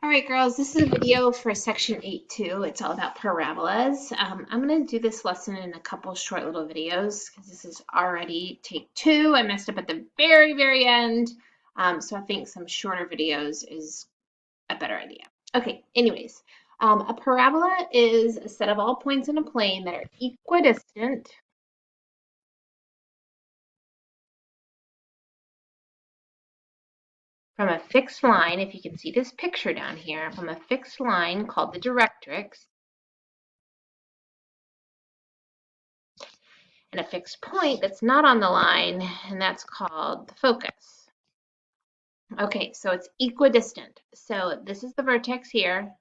All right, girls, this is a video for section 8.2. It's all about parabolas. I'm going to do this lesson in a couple short little videos because this is already take 2. I messed up at the very, very end. So I think some shorter videos is a better idea. Okay, anyways, a parabola is a set of all points in a plane that are equidistant from a fixed line. If you can see this picture down here, from a fixed line called the directrix, and a fixed point that's not on the line, and that's called the focus. Okay, so it's equidistant. So this is the vertex here,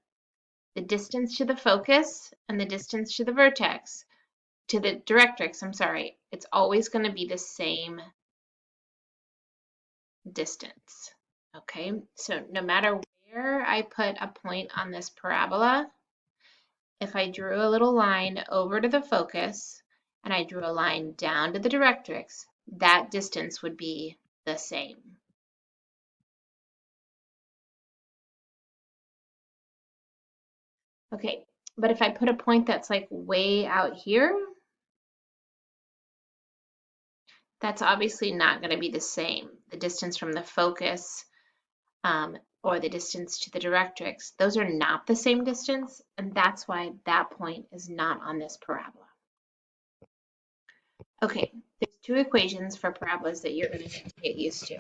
the distance to the focus, and the distance to the vertex, to the directrix, I'm sorry, it's always going to be the same distance. Okay, so no matter where I put a point on this parabola, if I drew a little line over to the focus and I drew a line down to the directrix, that distance would be the same. Okay, but if I put a point that's like way out here, that's obviously not going to be the same. The distance from the focus or the distance to the directrix, those are not the same distance, and that's why that point is not on this parabola. Okay, there's 2 equations for parabolas that you're going to get used to.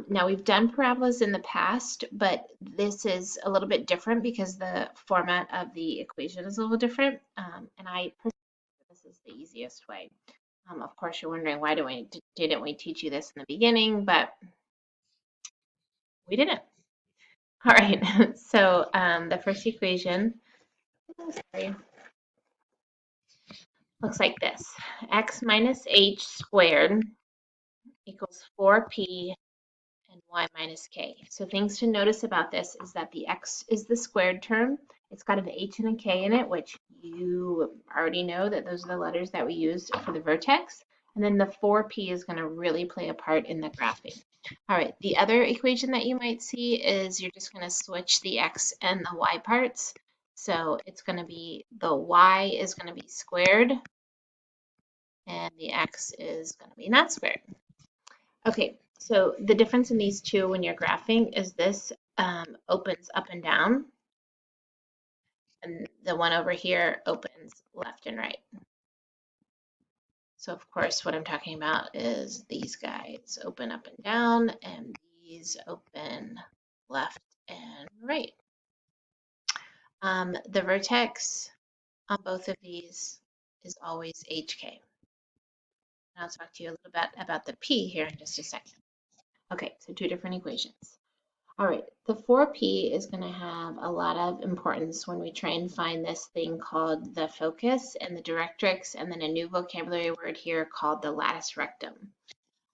Now we've done parabolas in the past, but this is a little bit different because the format of the equation is a little different, and I personally think this is the easiest way. Of course, you're wondering why didn't we teach you this in the beginning, but we didn't. All right, so the first equation, sorry, looks like this. X minus h squared equals 4p and y minus k. So things to notice about this is that the x is the squared term. It's got an h and a k in it, which you already know that those are the letters that we used for the vertex. And then the 4p is going to really play a part in the graphing. All right, the other equation that you might see is you're just going to switch the x and the y parts. So it's going to be the y is going to be squared and the x is going to be not squared. Okay, so the difference in these two when you're graphing is this opens up and down, and the one over here opens left and right. So of course, what I'm talking about is these guys open up and down, and these open left and right. The vertex on both of these is always HK. And I'll talk to you a little bit about the P here in just a second. Okay, so 2 different equations. All right, the 4p is going to have a lot of importance when we try and find this thing called the focus and the directrix, and then a new vocabulary word here called the latus rectum.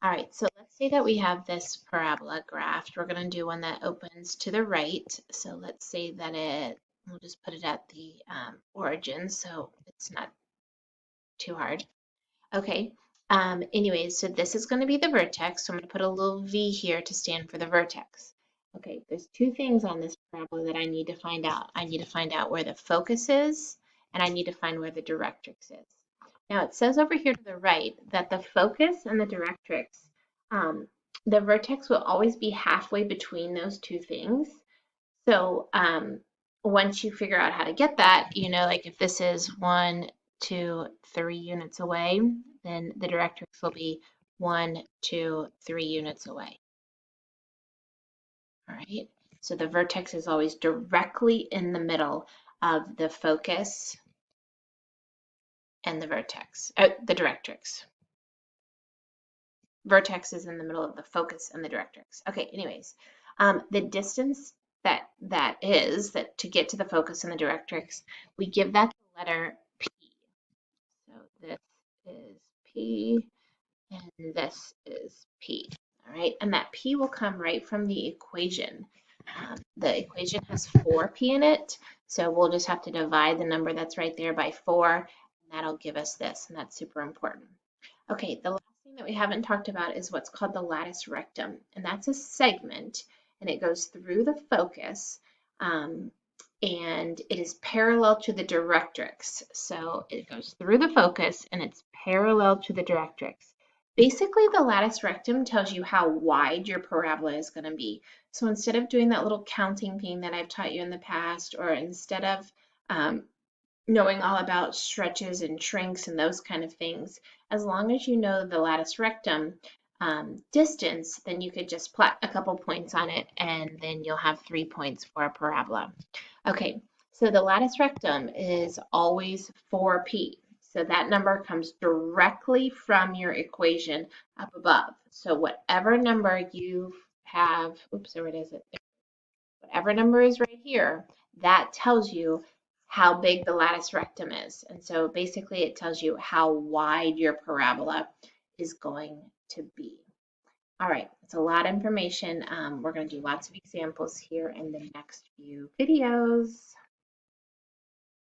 All right, so let's say that we have this parabola graphed. We're going to do one that opens to the right. So let's say that we'll just put it at the origin so it's not too hard. Okay, anyways, so this is going to be the vertex. So I'm going to put a little v here to stand for the vertex. Okay, there's 2 things on this parabola that I need to find out. I need to find out where the focus is, and I need to find where the directrix is. Now it says over here to the right that the focus and the directrix, the vertex will always be halfway between those 2 things. So once you figure out how to get that, you know, like if this is 1, 2, 3 units away, then the directrix will be 1, 2, 3 units away. All right, so the vertex is always directly in the middle of the focus and the vertex, the directrix. Vertex is in the middle of the focus and the directrix. Okay, anyways, the distance that to get to the focus and the directrix, we give that the letter P. So this is P and this is P. All right, and that P will come right from the equation. The equation has 4p in it, so we'll just have to divide the number that's right there by 4, and that'll give us this, and that's super important. Okay, the last thing that we haven't talked about is what's called the latus rectum, and that's a segment, and it goes through the focus Um, and it is parallel to the directrix. So it goes through the focus and it's parallel to the directrix. Basically, the latus rectum tells you how wide your parabola is going to be. So instead of doing that little counting thing that I've taught you in the past, or instead of knowing all about stretches and shrinks and those kind of things, as long as you know the latus rectum distance, then you could just plot a couple points on it and then you'll have 3 points for a parabola. Okay, so the latus rectum is always 4p. So that number comes directly from your equation up above. So whatever number you have, oops, where is it? Whatever number is right here, that tells you how big the latus rectum is. And so basically it tells you how wide your parabola is going to be. All right, it's a lot of information. We're going to do lots of examples here in the next few videos.